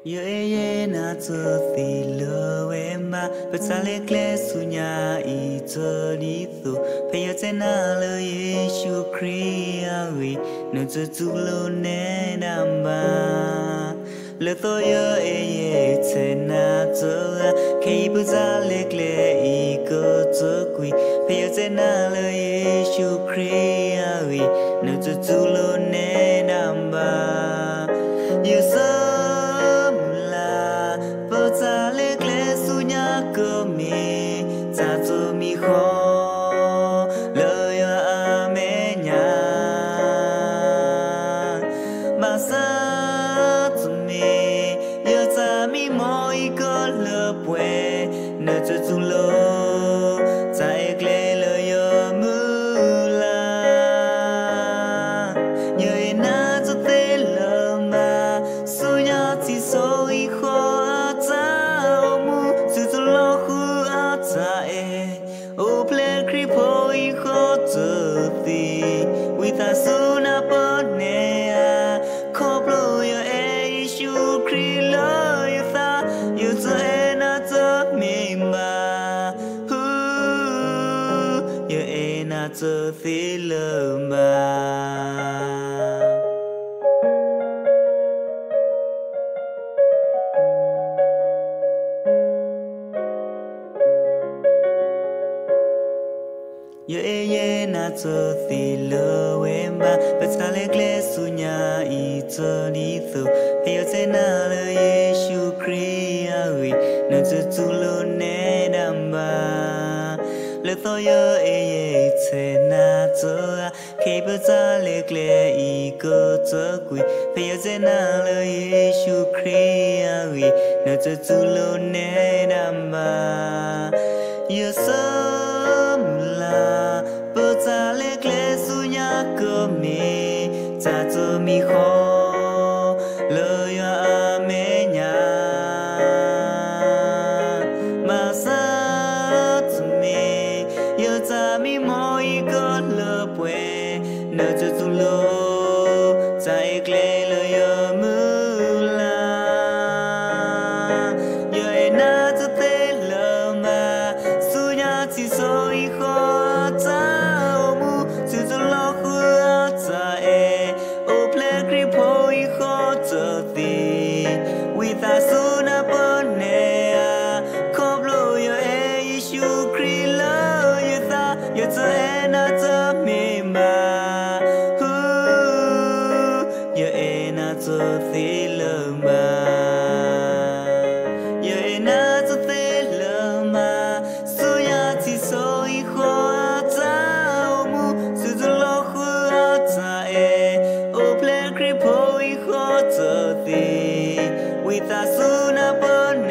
Yo ella na cho ti lo emma Pasale kle sunya I cho di tu Paya tena lo Yeshu Kriya we No cho tu lo ne namba Lo to yo eye tena cho Kei pasale kle I ko cho kui Paya tena lo Yeshu Kriya we No cho tu lo ne namba You so ta lê lê su nhà cơ mi ta cho mi khó lời à mẹ nhà mà sa cho mi yêu ta mi mỗi có lỡ quê nơi cho chung lô ta lê lời yêu mưa la nhớ na cho thế lỡ mà su nhà thì soi khó ta su na bone a koplo yo e Yeshu Kri lo yo ta yo to e na to mi ma hu yo e na to fi lo ma Yo eye na cho ti lo emba Pasale kle sunya I cho di tu Heyo te na lo Yeshu Kriya we No cho tu lo ne damba Lo to yo eye te na cho Kei pasale kle I ko cho kui Heyo te na lo Yeshu Kriya we No cho tu lo ne damba Yo so ta lê lê su nhà cơ mi ta cho mi khó lời à mẹ nhà mà sa cho mi yêu ta mi mỗi có lỡ quê nơi cho tu lô ta lê lời yêu mưa la yêu na cho thế lỡ mà su nhà chỉ soi khó ta ta su na bone a koplo yo e Yeshu Kri lo yo ta yo to e na to mi ma hu yo e na to thi lo ma yo e na to thi lo ma su ya ti so I kho ta o mu su to lo khu ta e o ple kri po I kho to thi ta su na bon